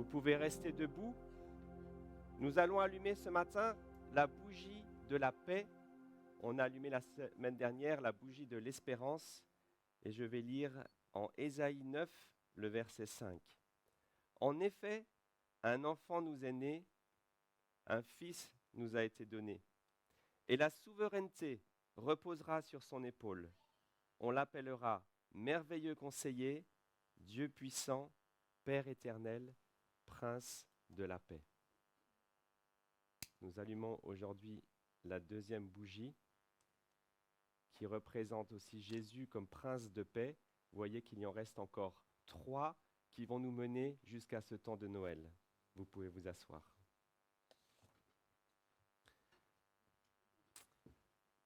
pouvez rester debout. Nous allons allumer ce matin la bougie de la paix. On a allumé la semaine dernière la bougie de l'espérance et je vais lire en Ésaïe 9, le verset 5. En effet, un enfant nous est né, un fils nous a été donné, et la souveraineté reposera sur son épaule. On l'appellera merveilleux conseiller, Dieu puissant, Père éternel, Prince de la paix. Nous allumons aujourd'hui la deuxième bougie qui représente aussi Jésus comme Prince de paix. Vous voyez qu'il y en reste encore 3 qui vont nous mener jusqu'à ce temps de Noël. Vous pouvez vous asseoir.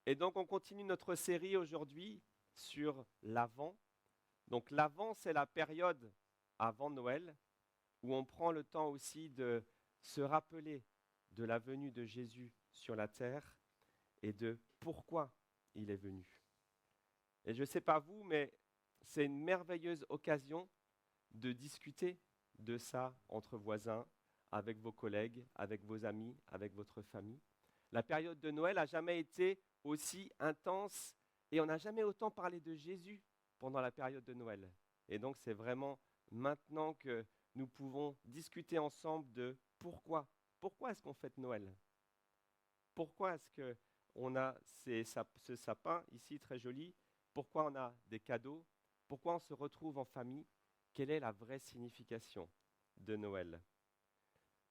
Et donc on continue notre série aujourd'hui sur l'Avent. Donc l'Avent, c'est la période avant Noël où on prend le temps aussi de se rappeler de la venue de Jésus sur la terre et de pourquoi il est venu. Et je ne sais pas vous, mais c'est une merveilleuse occasion de discuter de ça entre voisins, avec vos collègues, avec vos amis, avec votre famille. La période de Noël n'a jamais été aussi intense et on n'a jamais autant parlé de Jésus pendant la période de Noël. Et donc c'est vraiment maintenant que nous pouvons discuter ensemble de pourquoi. Pourquoi est-ce qu'on fête Noël? Pourquoi est-ce qu'on a ce sapin ici très joli? Pourquoi on a des cadeaux? Pourquoi on se retrouve en famille? Quelle est la vraie signification de Noël?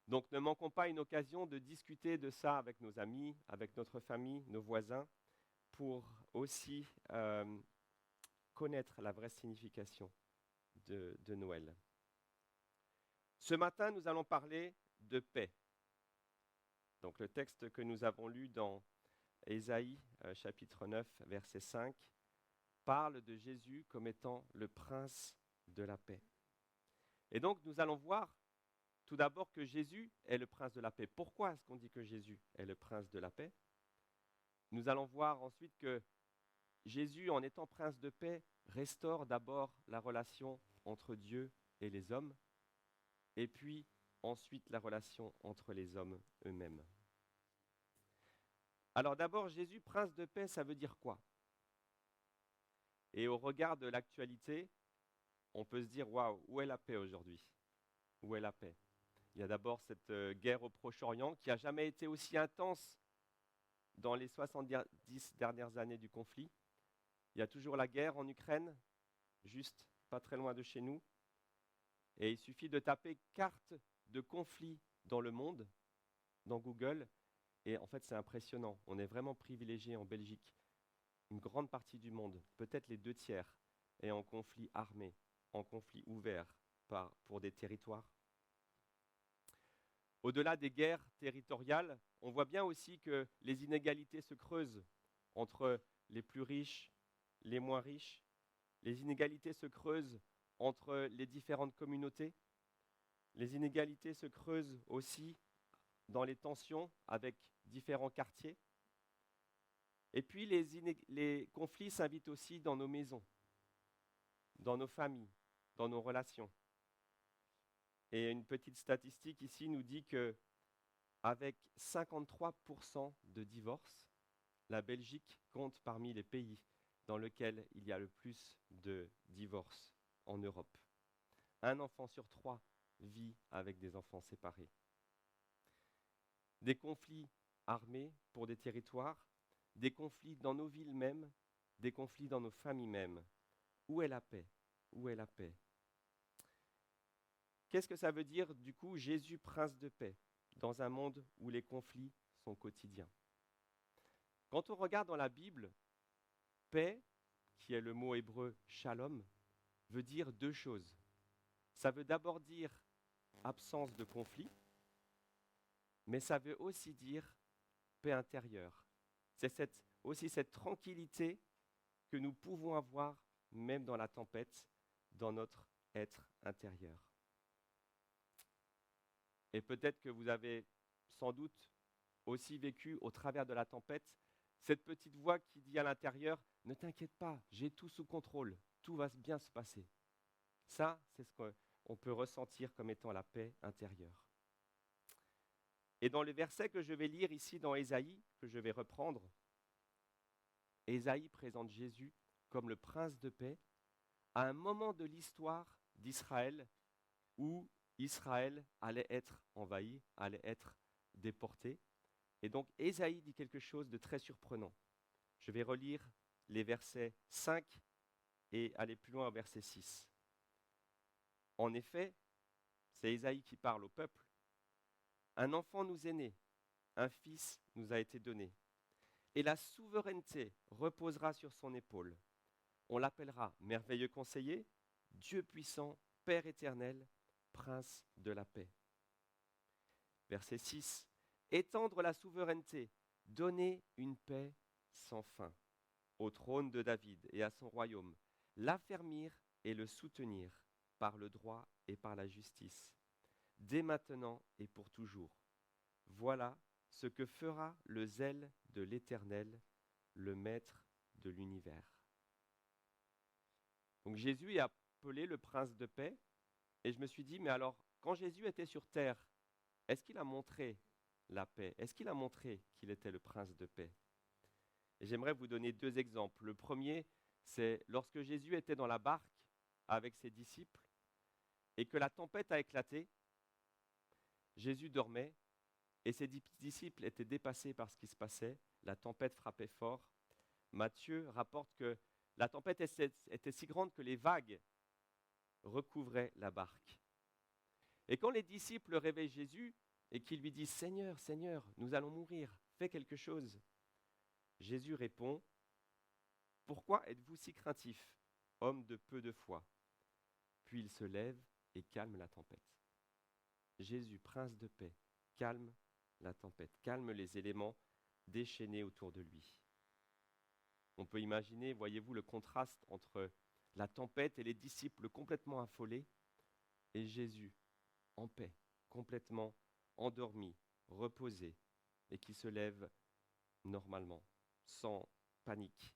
Donc ne manquons pas une occasion de discuter de ça avec nos amis, avec notre famille, nos voisins, pour aussi connaître la vraie signification de Noël. Ce matin, nous allons parler de paix. Donc le texte que nous avons lu dans Ésaïe chapitre 9, verset 5, parle de Jésus comme étant le prince de la paix. Et donc nous allons voir tout d'abord que Jésus est le prince de la paix. Pourquoi est-ce qu'on dit que Jésus est le prince de la paix? Nous allons voir ensuite que Jésus, en étant prince de paix, restaure d'abord la relation entre Dieu et les hommes, et puis ensuite la relation entre les hommes eux-mêmes. Alors d'abord, Jésus, prince de paix, ça veut dire quoi? Et au regard de l'actualité, on peut se dire, waouh, où est la paix aujourd'hui? Où est la paix? Il y a d'abord cette guerre au Proche-Orient qui n'a jamais été aussi intense dans les 70 dernières années du conflit. Il y a toujours la guerre en Ukraine, juste pas très loin de chez nous. Et il suffit de taper carte de conflit dans le monde, dans Google, et en fait c'est impressionnant. On est vraiment privilégié en Belgique. Une grande partie du monde, peut-être les 2/3, est en conflit armé, en conflit ouvert pour des territoires. Au-delà des guerres territoriales, on voit bien aussi que les inégalités se creusent entre les plus riches, les moins riches. Les inégalités se creusent entre les différentes communautés. Les inégalités se creusent aussi dans les tensions avec différents quartiers. Et puis les conflits s'invitent aussi dans nos maisons, dans nos familles, dans nos relations. Et une petite statistique ici nous dit que avec 53% de divorces, la Belgique compte parmi les pays dans lesquels il y a le plus de divorces en Europe. Un enfant sur 3 vit avec des enfants séparés. Des conflits armés pour des territoires, des conflits dans nos villes mêmes, des conflits dans nos familles mêmes. Où est la paix? Où est la paix? Qu'est-ce que ça veut dire du coup Jésus, prince de paix, dans un monde où les conflits sont quotidiens? Quand on regarde dans la Bible, paix, qui est le mot hébreu shalom, veut dire 2 choses. Ça veut d'abord dire absence de conflit, mais ça veut aussi dire paix intérieure. C'est aussi cette tranquillité que nous pouvons avoir même dans la tempête, dans notre être intérieur. Et peut-être que vous avez sans doute aussi vécu au travers de la tempête cette petite voix qui dit à l'intérieur « Ne t'inquiète pas, j'ai tout sous contrôle, tout va bien se passer ». Ça, c'est ce on peut ressentir comme étant la paix intérieure. Et dans le verset que je vais lire ici dans Ésaïe, que je vais reprendre, Ésaïe présente Jésus comme le prince de paix à un moment de l'histoire d'Israël où Israël allait être envahi, allait être déporté. Et donc Ésaïe dit quelque chose de très surprenant. Je vais relire les versets 5 et aller plus loin au verset 6. En effet, c'est Ésaïe qui parle au peuple. Un enfant nous est né, un fils nous a été donné, et la souveraineté reposera sur son épaule. On l'appellera merveilleux conseiller, Dieu puissant, Père éternel, Prince de la paix. Verset 6. Étendre la souveraineté, donner une paix sans fin au trône de David et à son royaume, l'affermir et le soutenir par le droit et par la justice, dès maintenant et pour toujours. Voilà ce que fera le zèle de l'Éternel, le Maître de l'univers. Donc Jésus est appelé le prince de paix, et je me suis dit, mais alors, quand Jésus était sur terre, est-ce qu'il a montré la paix? Est-ce qu'il a montré qu'il était le prince de paix? Et j'aimerais vous donner 2 exemples. Le premier, c'est lorsque Jésus était dans la barque avec ses disciples et que la tempête a éclaté, Jésus dormait et ses disciples étaient dépassés par ce qui se passait, la tempête frappait fort. Matthieu rapporte que la tempête était si grande que les vagues recouvraient la barque. Et quand les disciples réveillent Jésus et qu'ils lui disent « Seigneur, Seigneur, nous allons mourir, fais quelque chose », Jésus répond « Pourquoi êtes-vous si craintifs, homme de peu de foi ?» Puis il se lève et calme la tempête. Jésus, prince de paix, calme la tempête, calme les éléments déchaînés autour de lui. On peut imaginer, voyez-vous, le contraste entre la tempête et les disciples complètement affolés et Jésus en paix, complètement endormi, reposé et qui se lève normalement, sans panique.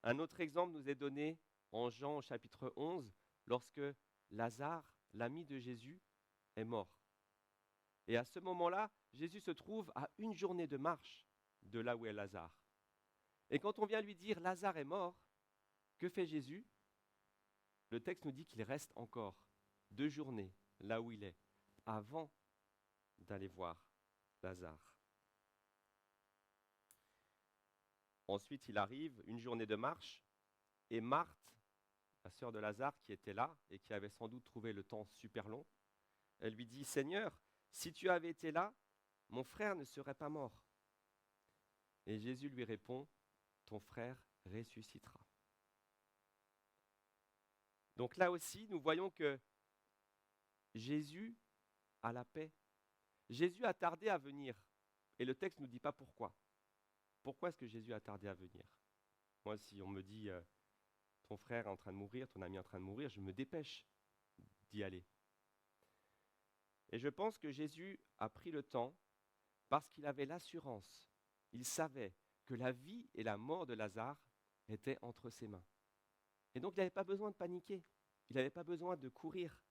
Un autre exemple nous est donné en Jean au chapitre 11, lorsque Lazare, l'ami de Jésus, est mort. Et à ce moment-là, Jésus se trouve à 1 journée de marche de là où est Lazare. Et quand on vient lui dire « Lazare est mort », que fait Jésus? Le texte nous dit qu'il reste encore 2 journées là où il est, avant d'aller voir Lazare. Ensuite, il arrive, 1 journée de marche, et Marthe, la sœur de Lazare qui était là et qui avait sans doute trouvé le temps super long, elle lui dit « Seigneur, si tu avais été là, mon frère ne serait pas mort. » Et Jésus lui répond « Ton frère ressuscitera. » Donc là aussi, nous voyons que Jésus a la paix. Jésus a tardé à venir. Et le texte ne nous dit pas pourquoi. Pourquoi est-ce que Jésus a tardé à venir? Moi, si on me dit ton frère est en train de mourir, ton ami est en train de mourir, je me dépêche d'y aller. Et je pense que Jésus a pris le temps parce qu'il avait l'assurance. Il savait que la vie et la mort de Lazare étaient entre ses mains. Et donc, il n'avait pas besoin de paniquer. Il n'avait pas besoin de courir.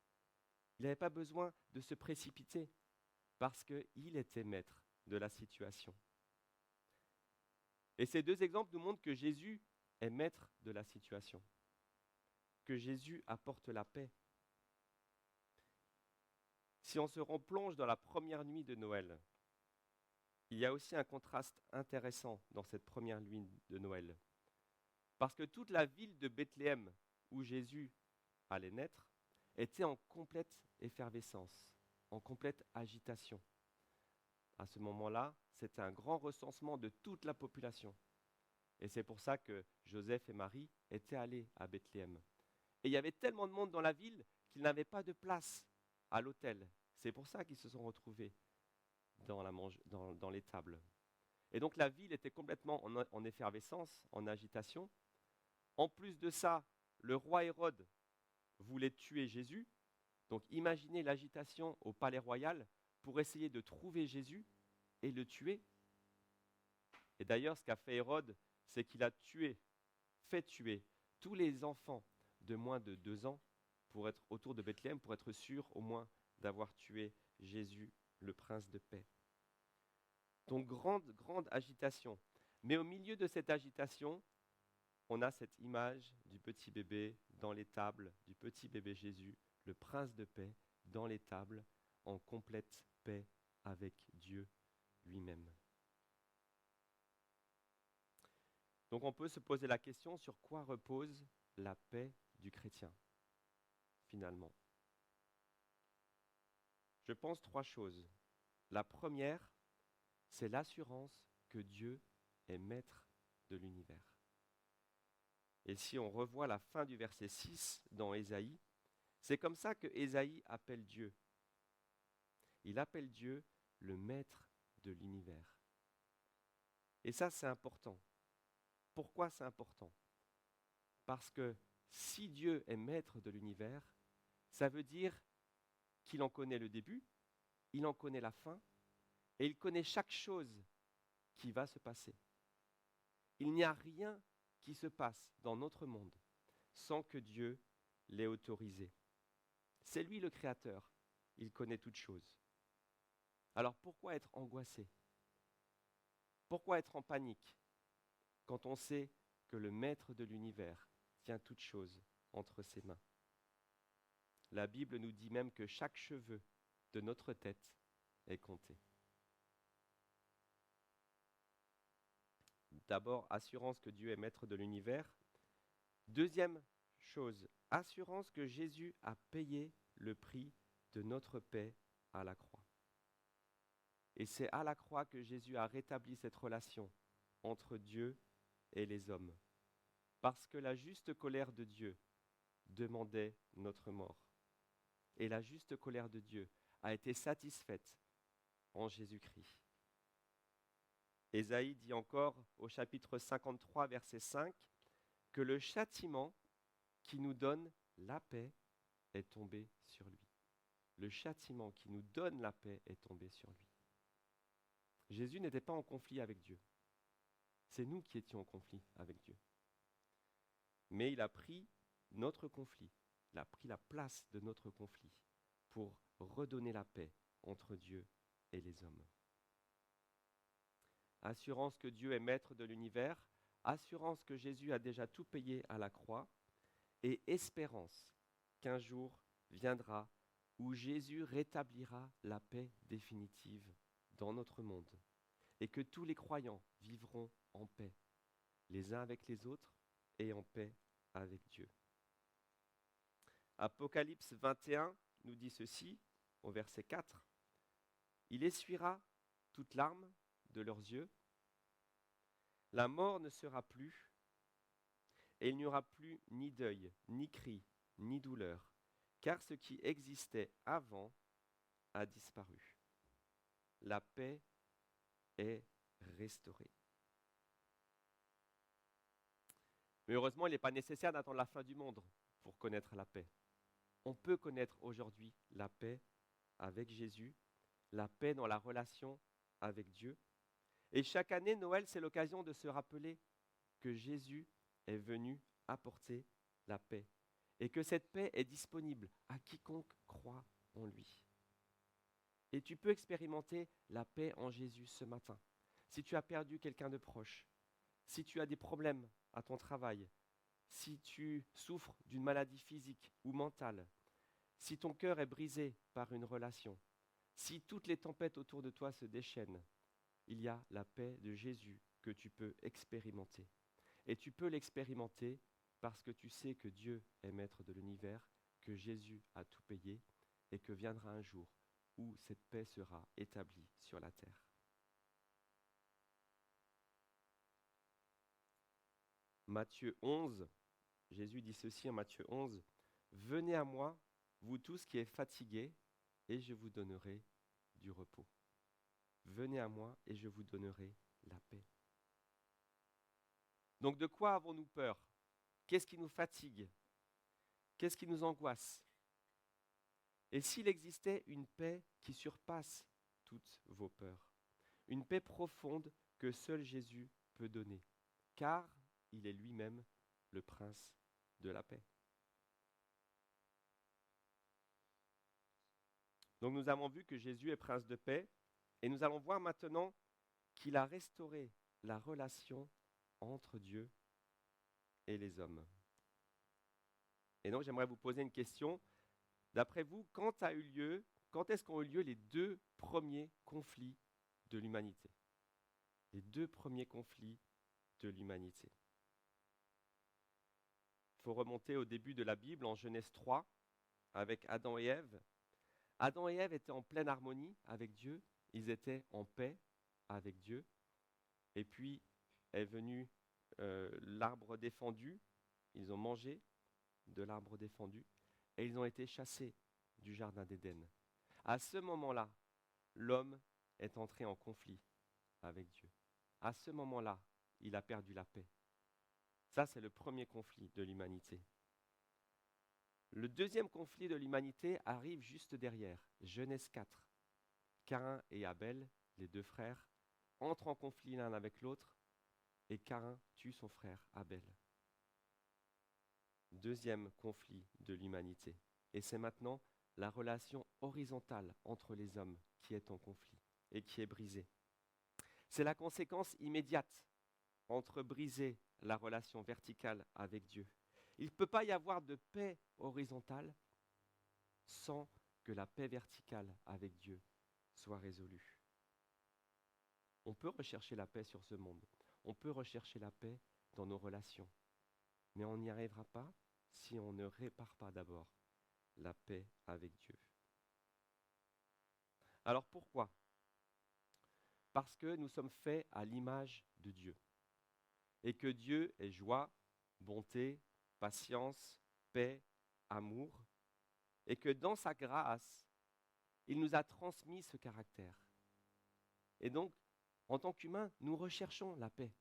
Il n'avait pas besoin de se précipiter parce qu'il était maître de la situation. Et ces 2 exemples nous montrent que Jésus est maître de la situation, que Jésus apporte la paix. Si on se replonge dans la première nuit de Noël, il y a aussi un contraste intéressant dans cette première nuit de Noël. Parce que toute la ville de Bethléem, où Jésus allait naître, était en complète effervescence, en complète agitation. À ce moment-là, c'était un grand recensement de toute la population. Et c'est pour ça que Joseph et Marie étaient allés à Bethléem. Et il y avait tellement de monde dans la ville qu'ils n'avaient pas de place à l'hôtel. C'est pour ça qu'ils se sont retrouvés dans les tables. Et donc la ville était complètement en effervescence, en agitation. En plus de ça, le roi Hérode voulait tuer Jésus. Donc imaginez l'agitation au palais royal pour essayer de trouver Jésus et le tuer. Et d'ailleurs, ce qu'a fait Hérode, c'est qu'il a fait tuer tous les enfants de moins de 2 ans pour être autour de Bethléem, pour être sûr au moins d'avoir tué Jésus, le prince de paix. Donc grande agitation. Mais au milieu de cette agitation, on a cette image du petit bébé dans l'étable, du petit bébé Jésus, le prince de paix, dans l'étable, en complète paix avec Dieu lui-même. Donc on peut se poser la question sur quoi repose la paix du chrétien, finalement. Je pense 3 choses. La première, c'est l'assurance que Dieu est maître de l'univers. Et si on revoit la fin du verset 6 dans Ésaïe, c'est comme ça que Ésaïe appelle Dieu. Il appelle Dieu le maître de l'univers. Et ça, c'est important. Pourquoi c'est important? Parce que si Dieu est maître de l'univers, ça veut dire qu'il en connaît le début, il en connaît la fin, et il connaît chaque chose qui va se passer. Il n'y a rien qui se passe dans notre monde sans que Dieu l'ait autorisé. C'est lui le Créateur, il connaît toutes choses. Alors pourquoi être angoissé? Pourquoi être en panique quand on sait que le maître de l'univers tient toutes choses entre ses mains? La Bible nous dit même que chaque cheveu de notre tête est compté. D'abord, assurance que Dieu est maître de l'univers. Deuxième chose, assurance que Jésus a payé le prix de notre paix à la croix. Et c'est à la croix que Jésus a rétabli cette relation entre Dieu et les hommes. Parce que la juste colère de Dieu demandait notre mort. Et la juste colère de Dieu a été satisfaite en Jésus-Christ. Ésaïe dit encore au chapitre 53, verset 5, que le châtiment qui nous donne la paix est tombé sur lui. Le châtiment qui nous donne la paix est tombé sur lui. Jésus n'était pas en conflit avec Dieu. C'est nous qui étions en conflit avec Dieu. Mais il a pris notre conflit, il a pris la place de notre conflit pour redonner la paix entre Dieu et les hommes. Assurance que Dieu est maître de l'univers, assurance que Jésus a déjà tout payé à la croix, et espérance qu'un jour viendra où Jésus rétablira la paix définitive dans notre monde, et que tous les croyants vivront en paix, les uns avec les autres et en paix avec Dieu. Apocalypse 21 nous dit ceci, au verset 4, « Il essuiera toute larme de leurs yeux, la mort ne sera plus, et il n'y aura plus ni deuil, ni cri, ni douleur, car ce qui existait avant a disparu. La paix est restaurée. » Mais heureusement, il n'est pas nécessaire d'attendre la fin du monde pour connaître la paix. On peut connaître aujourd'hui la paix avec Jésus, la paix dans la relation avec Dieu. Et chaque année, Noël, c'est l'occasion de se rappeler que Jésus est venu apporter la paix et que cette paix est disponible à quiconque croit en lui. Et tu peux expérimenter la paix en Jésus ce matin. Si tu as perdu quelqu'un de proche, si tu as des problèmes à ton travail, si tu souffres d'une maladie physique ou mentale, si ton cœur est brisé par une relation, si toutes les tempêtes autour de toi se déchaînent, il y a la paix de Jésus que tu peux expérimenter. Et tu peux l'expérimenter parce que tu sais que Dieu est maître de l'univers, que Jésus a tout payé et que viendra un jour où cette paix sera établie sur la terre. Matthieu 11, Jésus dit ceci en Matthieu 11, « Venez à moi, vous tous qui êtes fatigués, et je vous donnerai du repos. » Venez à moi et je vous donnerai la paix. Donc de quoi avons-nous peur? Qu'est-ce qui nous fatigue? Qu'est-ce qui nous angoisse? Et s'il existait une paix qui surpasse toutes vos peurs, une paix profonde que seul Jésus peut donner, car il est lui-même le prince de la paix. Donc nous avons vu que Jésus est prince de paix et nous allons voir maintenant qu'il a restauré la relation entre Dieu et les hommes. Et donc j'aimerais vous poser une question. D'après vous, quand est-ce qu'ont eu lieu les deux premiers conflits de l'humanité? Les deux premiers conflits de l'humanité. Il faut remonter au début de la Bible, en Genèse 3, avec Adam et Ève. Adam et Ève étaient en pleine harmonie avec Dieu, ils étaient en paix avec Dieu. Et puis est venu l'arbre défendu, ils ont mangé de l'arbre défendu et ils ont été chassés du jardin d'Éden. À ce moment-là, l'homme est entré en conflit avec Dieu. À ce moment-là, il a perdu la paix. Ça, c'est le premier conflit de l'humanité. Le deuxième conflit de l'humanité arrive juste derrière, Genèse 4. Caïn et Abel, les deux frères, entrent en conflit l'un avec l'autre et Caïn tue son frère Abel. Deuxième conflit de l'humanité. Et c'est maintenant la relation horizontale entre les hommes qui est en conflit et qui est brisée. C'est la conséquence immédiate entre briser la relation verticale avec Dieu. Il ne peut pas y avoir de paix horizontale sans que la paix verticale avec Dieu soit résolue. On peut rechercher la paix sur ce monde. On peut rechercher la paix dans nos relations. Mais on n'y arrivera pas si on ne répare pas d'abord la paix avec Dieu. Alors pourquoi? Parce que nous sommes faits à l'image de Dieu. Et que Dieu est joie, bonté, patience, paix, amour. Et que dans sa grâce, il nous a transmis ce caractère. Et donc, en tant qu'humains, nous recherchons la paix.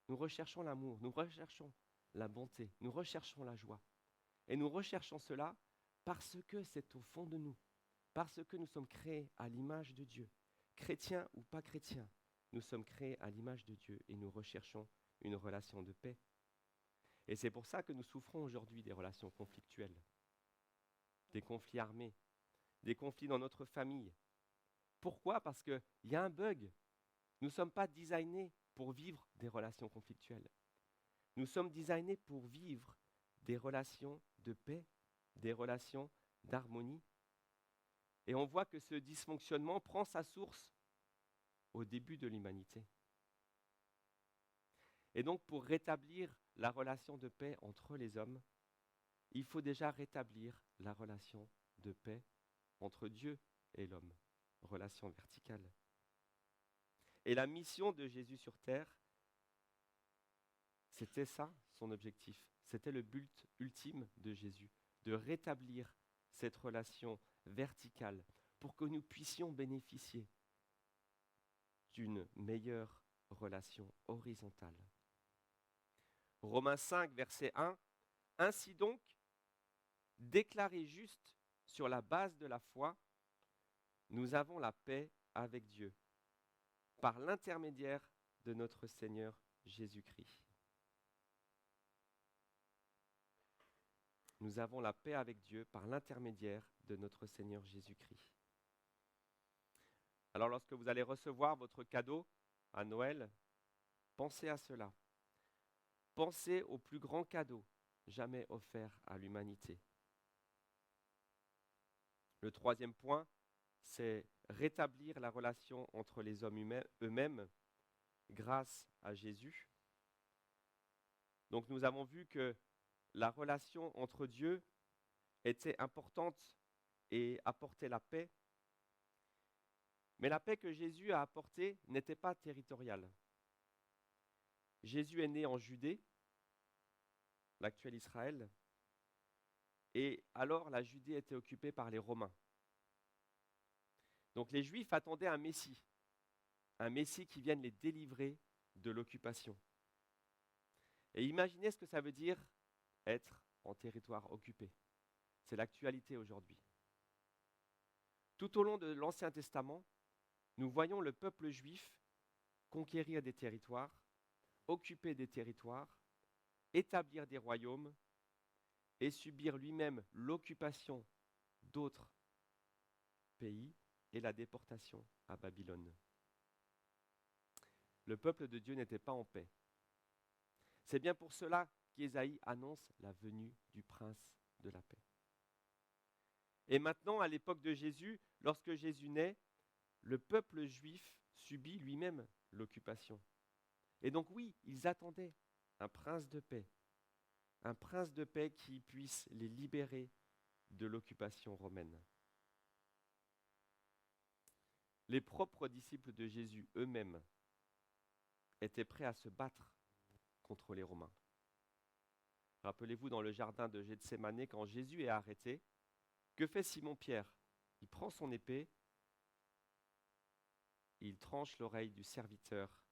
Nous recherchons l'amour, nous recherchons la bonté, nous recherchons la joie. Et nous recherchons cela parce que c'est au fond de nous, parce que nous sommes créés à l'image de Dieu. Chrétiens ou pas chrétiens, nous sommes créés à l'image de Dieu et nous recherchons une relation de paix. Et c'est pour ça que nous souffrons aujourd'hui des relations conflictuelles, des conflits armés, des conflits dans notre famille. Pourquoi? Parce qu'il y a un bug. Nous ne sommes pas designés pour vivre des relations conflictuelles. Nous sommes designés pour vivre des relations de paix, des relations d'harmonie. Et on voit que ce dysfonctionnement prend sa source au début de l'humanité. Et donc pour rétablir la relation de paix entre les hommes, il faut déjà rétablir la relation de paix entre Dieu et l'homme, relation verticale. Et la mission de Jésus sur terre, c'était ça, son objectif. C'était le but ultime de Jésus, de rétablir cette relation verticale pour que nous puissions bénéficier d'une meilleure relation horizontale. Romains 5, verset 1. Ainsi donc, déclarés justes sur la base de la foi, nous avons la paix avec Dieu, par l'intermédiaire de notre Seigneur Jésus-Christ. Nous avons la paix avec Dieu par l'intermédiaire de notre Seigneur Jésus-Christ. Alors lorsque vous allez recevoir votre cadeau à Noël, pensez à cela. Pensez au plus grand cadeau jamais offert à l'humanité. Le troisième point, c'est rétablir la relation entre les hommes eux-mêmes grâce à Jésus. Donc nous avons vu que la relation entre Dieu était importante et apportait la paix. Mais la paix que Jésus a apportée n'était pas territoriale. Jésus est né en Judée, l'actuel Israël, et alors la Judée était occupée par les Romains. Donc les Juifs attendaient un Messie qui vienne les délivrer de l'occupation. Et imaginez ce que ça veut dire être en territoire occupé. C'est l'actualité aujourd'hui. Tout au long de l'Ancien Testament, nous voyons le peuple juif conquérir des territoires, occuper des territoires, établir des royaumes et subir lui-même l'occupation d'autres pays et la déportation à Babylone. Le peuple de Dieu n'était pas en paix. C'est bien pour cela qu'Ésaïe annonce la venue du prince de la paix. Et maintenant, à l'époque de Jésus, lorsque Jésus naît, le peuple juif subit lui-même l'occupation. Et donc oui, ils attendaient un prince de paix qui puisse les libérer de l'occupation romaine. Les propres disciples de Jésus eux-mêmes étaient prêts à se battre contre les Romains. Rappelez-vous dans le jardin de Gethsémanée, quand Jésus est arrêté, que fait Simon-Pierre? Il prend son épée, il tranche l'oreille du serviteur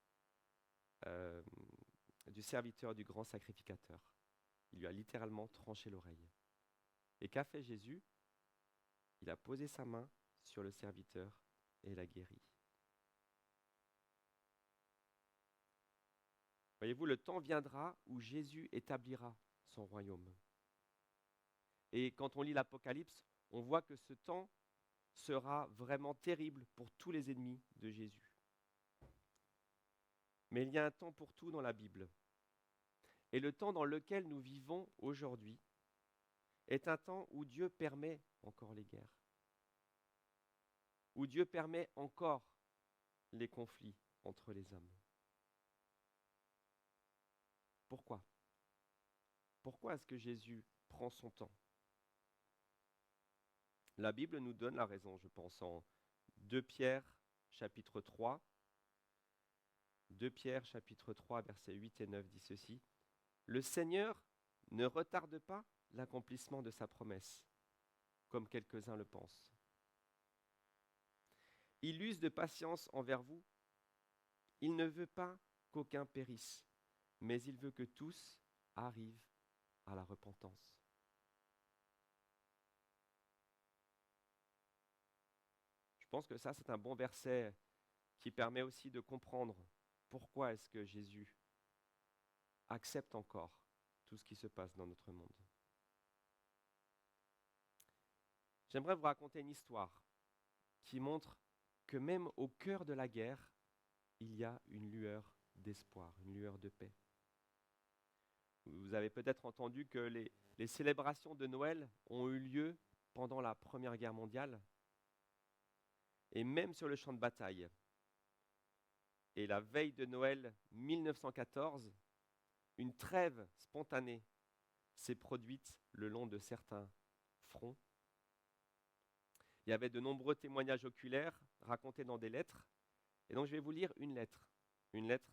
du grand sacrificateur. Il lui a littéralement tranché l'oreille. Et qu'a fait Jésus? Il a posé sa main sur le serviteur et l'a guéri. Voyez-vous, le temps viendra où Jésus établira son royaume. Et quand on lit l'Apocalypse, on voit que ce temps sera vraiment terrible pour tous les ennemis de Jésus. Mais il y a un temps pour tout dans la Bible. Et le temps dans lequel nous vivons aujourd'hui est un temps où Dieu permet encore les guerres, où Dieu permet encore les conflits entre les hommes. Pourquoi? Pourquoi est-ce que Jésus prend son temps? La Bible nous donne la raison, je pense, en 2 Pierre chapitre 3. 2 Pierre chapitre 3, versets 8 et 9 dit ceci. Le Seigneur ne retarde pas l'accomplissement de sa promesse, comme quelques-uns le pensent. Il use de patience envers vous. Il ne veut pas qu'aucun périsse, mais il veut que tous arrivent à la repentance. Je pense que ça, c'est un bon verset qui permet aussi de comprendre pourquoi est-ce que Jésus accepte encore tout ce qui se passe dans notre monde. J'aimerais vous raconter une histoire qui montre que même au cœur de la guerre, il y a une lueur d'espoir, une lueur de paix. Vous avez peut-être entendu que les célébrations de Noël ont eu lieu pendant la Première Guerre mondiale et même sur le champ de bataille. Et la veille de Noël 1914, une trêve spontanée s'est produite le long de certains fronts. Il y avait de nombreux témoignages oculaires racontés dans des lettres. Et donc je vais vous lire une lettre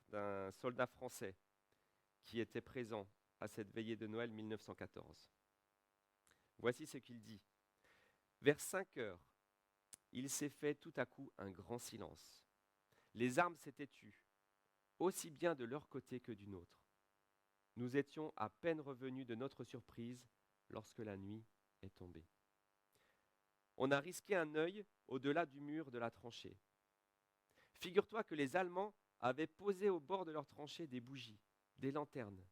d'un soldat français qui était présent à cette veillée de Noël 1914. Voici ce qu'il dit. Vers 5 heures, il s'est fait tout à coup un grand silence. Les armes s'étaient tues, aussi bien de leur côté que du nôtre. Nous étions à peine revenus de notre surprise lorsque la nuit est tombée. On a risqué un œil au-delà du mur de la tranchée. Figure-toi que les Allemands avaient posé au bord de leur tranchée des bougies, des lanternes,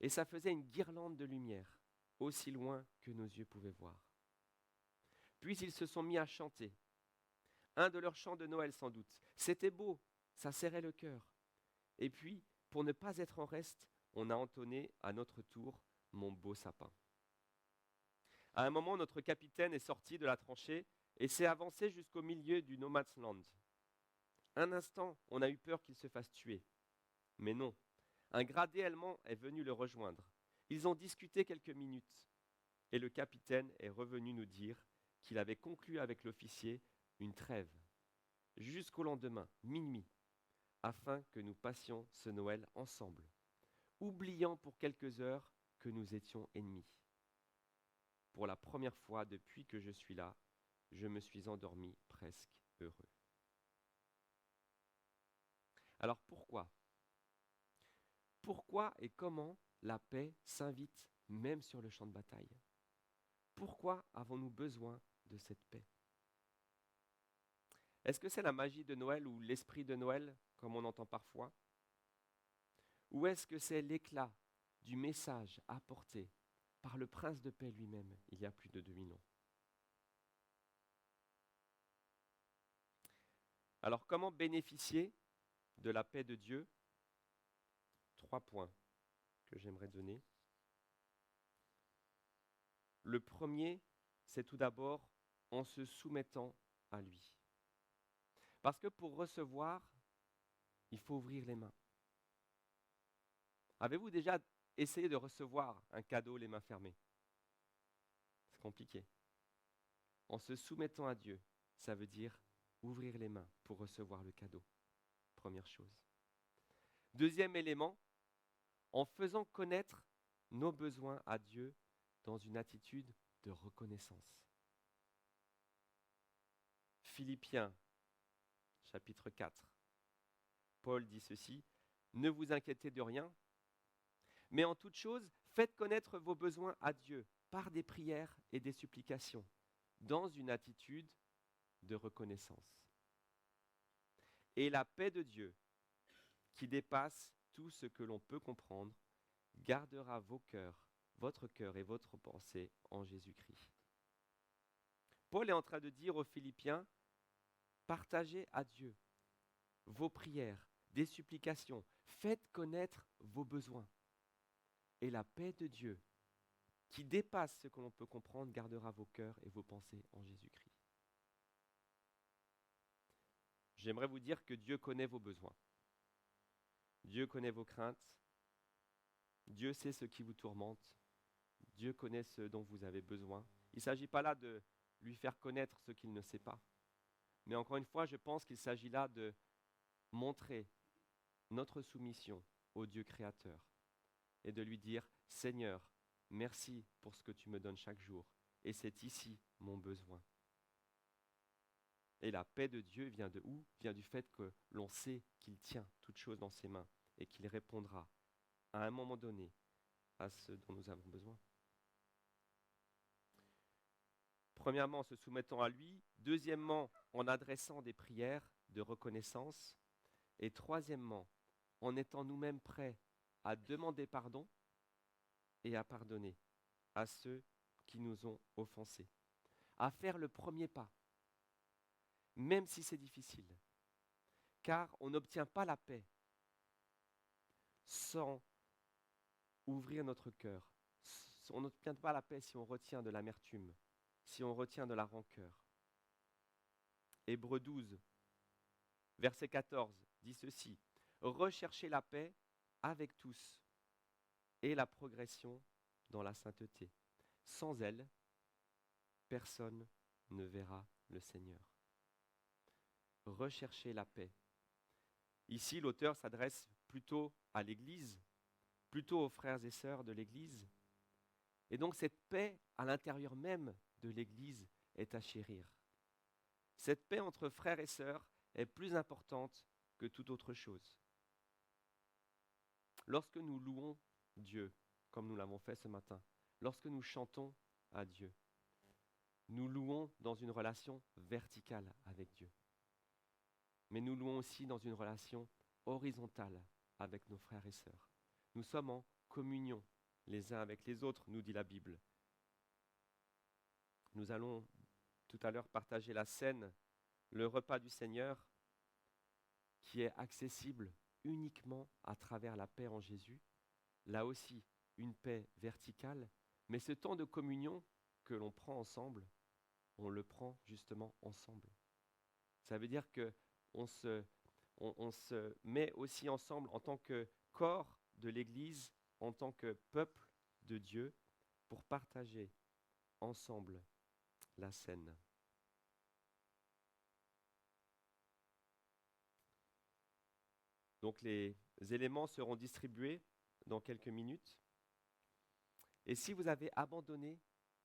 et ça faisait une guirlande de lumière, aussi loin que nos yeux pouvaient voir. Puis ils se sont mis à chanter. Un de leurs chants de Noël sans doute. C'était beau, ça serrait le cœur. Et puis, pour ne pas être en reste, on a entonné à notre tour « Mon beau sapin ». À un moment, notre capitaine est sorti de la tranchée et s'est avancé jusqu'au milieu du No Man's Land. Un instant, on a eu peur qu'il se fasse tuer. Mais non, un gradé allemand est venu le rejoindre. Ils ont discuté quelques minutes et le capitaine est revenu nous dire qu'il avait conclu avec l'officier une trêve jusqu'au lendemain, minuit, afin que nous passions ce Noël ensemble, oubliant pour quelques heures que nous étions ennemis. Pour la première fois depuis que je suis là, je me suis endormi presque heureux. Alors pourquoi? Pourquoi et comment la paix s'invite même sur le champ de bataille? Pourquoi avons-nous besoin de cette paix? Est-ce que c'est la magie de Noël ou l'esprit de Noël, comme on entend parfois? Ou est-ce que c'est l'éclat du message apporté par le prince de paix lui-même il y a plus de 2000 ans? Alors, comment bénéficier de la paix de Dieu? 3 points que j'aimerais donner. Le premier, c'est tout d'abord en se soumettant à lui. Parce que pour recevoir, il faut ouvrir les mains. Avez-vous déjà essayé de recevoir un cadeau les mains fermées? C'est compliqué. En se soumettant à Dieu, ça veut dire ouvrir les mains pour recevoir le cadeau. Première chose. Deuxième élément, en faisant connaître nos besoins à Dieu dans une attitude de reconnaissance. Philippiens, chapitre 4. Paul dit ceci, « Ne vous inquiétez de rien, mais en toute chose, faites connaître vos besoins à Dieu par des prières et des supplications, dans une attitude de reconnaissance. Et la paix de Dieu, qui dépasse tout ce que l'on peut comprendre, gardera vos cœurs, votre cœur et votre pensée en Jésus-Christ. » Paul est en train de dire aux Philippiens, partagez à Dieu vos prières, des supplications, faites connaître vos besoins. Et la paix de Dieu, qui dépasse ce que l'on peut comprendre, gardera vos cœurs et vos pensées en Jésus-Christ. J'aimerais vous dire que Dieu connaît vos besoins. Dieu connaît vos craintes. Dieu sait ce qui vous tourmente. Dieu connaît ce dont vous avez besoin. Il ne s'agit pas là de lui faire connaître ce qu'il ne sait pas. Mais encore une fois, je pense qu'il s'agit là de montrer notre soumission au Dieu créateur et de lui dire, Seigneur, merci pour ce que tu me donnes chaque jour. Et c'est ici mon besoin. Et la paix de Dieu vient de où? Vient du fait que l'on sait qu'il tient toutes choses dans ses mains et qu'il répondra à un moment donné à ce dont nous avons besoin. Premièrement, en se soumettant à lui. Deuxièmement, en adressant des prières de reconnaissance. Et troisièmement, en étant nous-mêmes prêts à demander pardon et à pardonner à ceux qui nous ont offensés. À faire le premier pas, même si c'est difficile. Car on n'obtient pas la paix sans ouvrir notre cœur. On n'obtient pas la paix si on retient de l'amertume, si on retient de la rancœur. Hébreux 12, verset 14, dit ceci. Recherchez la paix avec tous et la progression dans la sainteté. Sans elle, personne ne verra le Seigneur. Recherchez la paix. Ici, l'auteur s'adresse plutôt à l'Église, plutôt aux frères et sœurs de l'Église. Et donc cette paix à l'intérieur même de l'Église est à chérir. Cette paix entre frères et sœurs est plus importante que toute autre chose. Lorsque nous louons Dieu, comme nous l'avons fait ce matin, lorsque nous chantons à Dieu, nous louons dans une relation verticale avec Dieu. Mais nous louons aussi dans une relation horizontale avec nos frères et sœurs. Nous sommes en communion les uns avec les autres, nous dit la Bible. Nous allons tout à l'heure partager la scène, le repas du Seigneur, qui est accessible uniquement à travers la paix en Jésus. Là aussi, une paix verticale, mais ce temps de communion que l'on prend ensemble, on le prend justement ensemble. Ça veut dire qu'on se met aussi ensemble en tant que corps de l'Église, en tant que peuple de Dieu, pour partager ensemble la scène. Donc les éléments seront distribués dans quelques minutes. Et si vous avez abandonné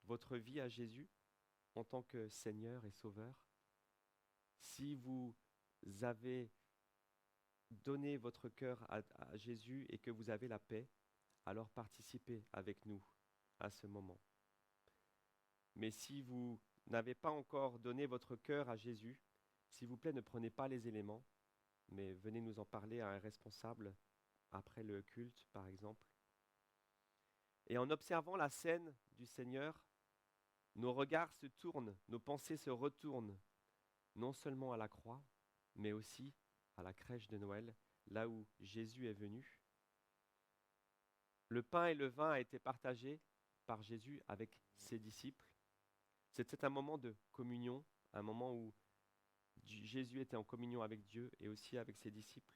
votre vie à Jésus en tant que Seigneur et Sauveur, si vous avez donné votre cœur à Jésus et que vous avez la paix, alors participez avec nous à ce moment. Mais si vous n'avez pas encore donné votre cœur à Jésus, s'il vous plaît, ne prenez pas les éléments, mais venez nous en parler à un responsable après le culte, par exemple. Et en observant la scène du Seigneur, nos regards se tournent, nos pensées se retournent, non seulement à la croix, mais aussi à la crèche de Noël, là où Jésus est venu. Le pain et le vin a été partagé par Jésus avec ses disciples. C'était un moment de communion, un moment où Jésus était en communion avec Dieu et aussi avec ses disciples.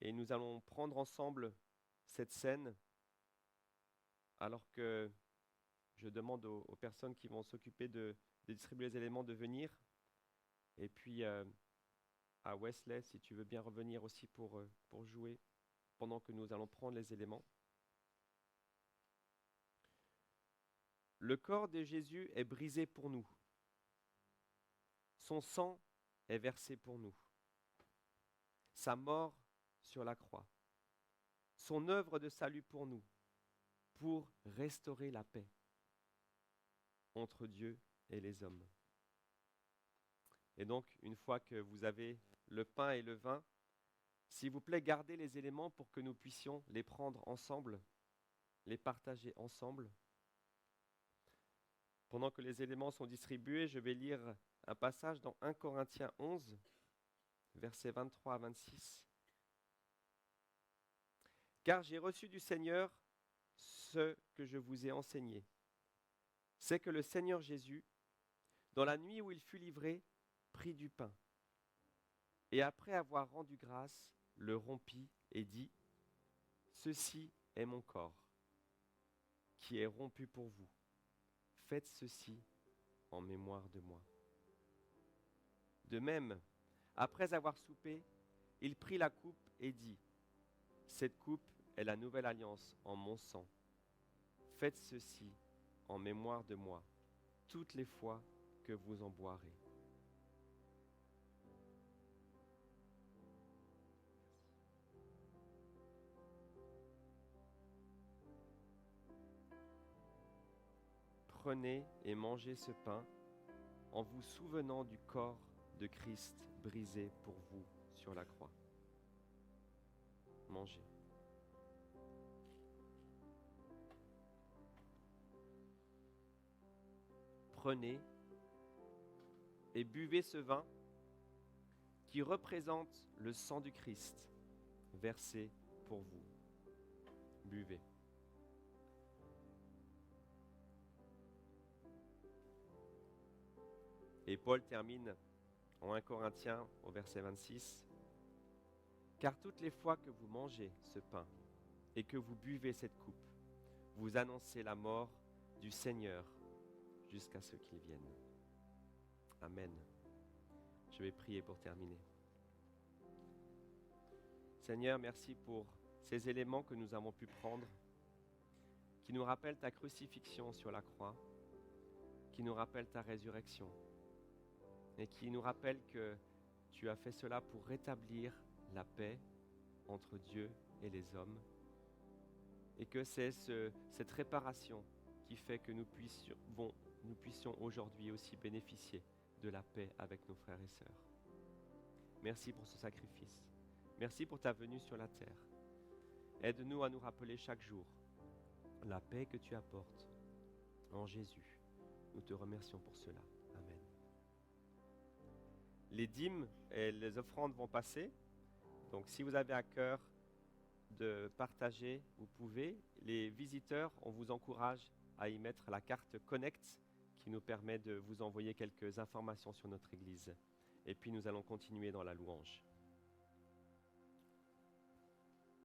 Et nous allons prendre ensemble cette scène alors que je demande aux personnes qui vont s'occuper de distribuer les éléments de venir. Et puis à Wesley, si tu veux bien revenir aussi pour jouer pendant que nous allons prendre les éléments. Le corps de Jésus est brisé pour nous. Son sang est versé pour nous. Sa mort sur la croix. Son œuvre de salut pour nous, pour restaurer la paix entre Dieu et les hommes. Et donc, une fois que vous avez le pain et le vin, s'il vous plaît, gardez les éléments pour que nous puissions les prendre ensemble, les partager ensemble. Pendant que les éléments sont distribués, je vais lire un passage dans 1 Corinthiens 11, versets 23 à 26. Car j'ai reçu du Seigneur ce que je vous ai enseigné. C'est que le Seigneur Jésus, dans la nuit où il fut livré, prit du pain. Et après avoir rendu grâce, le rompit et dit, « Ceci est mon corps, qui est rompu pour vous. Faites ceci en mémoire de moi. » De même, après avoir soupé, il prit la coupe et dit, « Cette coupe est la nouvelle alliance en mon sang. Faites ceci en mémoire de moi, toutes les fois que vous en boirez. » Prenez et mangez ce pain en vous souvenant du corps de Christ brisé pour vous sur la croix. Mangez. Prenez et buvez ce vin qui représente le sang du Christ versé pour vous. Buvez. Et Paul termine en 1 Corinthiens au verset 26. Car toutes les fois que vous mangez ce pain et que vous buvez cette coupe, vous annoncez la mort du Seigneur jusqu'à ce qu'il vienne. Amen. Je vais prier pour terminer. Seigneur, merci pour ces éléments que nous avons pu prendre, qui nous rappellent ta crucifixion sur la croix, qui nous rappellent ta résurrection, et qui nous rappellent que tu as fait cela pour rétablir la paix entre Dieu et les hommes, et que c'est cette réparation qui fait que nous puissions aujourd'hui aussi bénéficier de la paix avec nos frères et sœurs. Merci pour ce sacrifice. Merci pour ta venue sur la terre. Aide-nous à nous rappeler chaque jour la paix que tu apportes en Jésus. Nous te remercions pour cela. Amen. Les dîmes et les offrandes vont passer. Donc si vous avez à cœur de partager, vous pouvez. Les visiteurs, on vous encourage à y mettre la carte Connect qui nous permet de vous envoyer quelques informations sur notre Église. Et puis nous allons continuer dans la louange.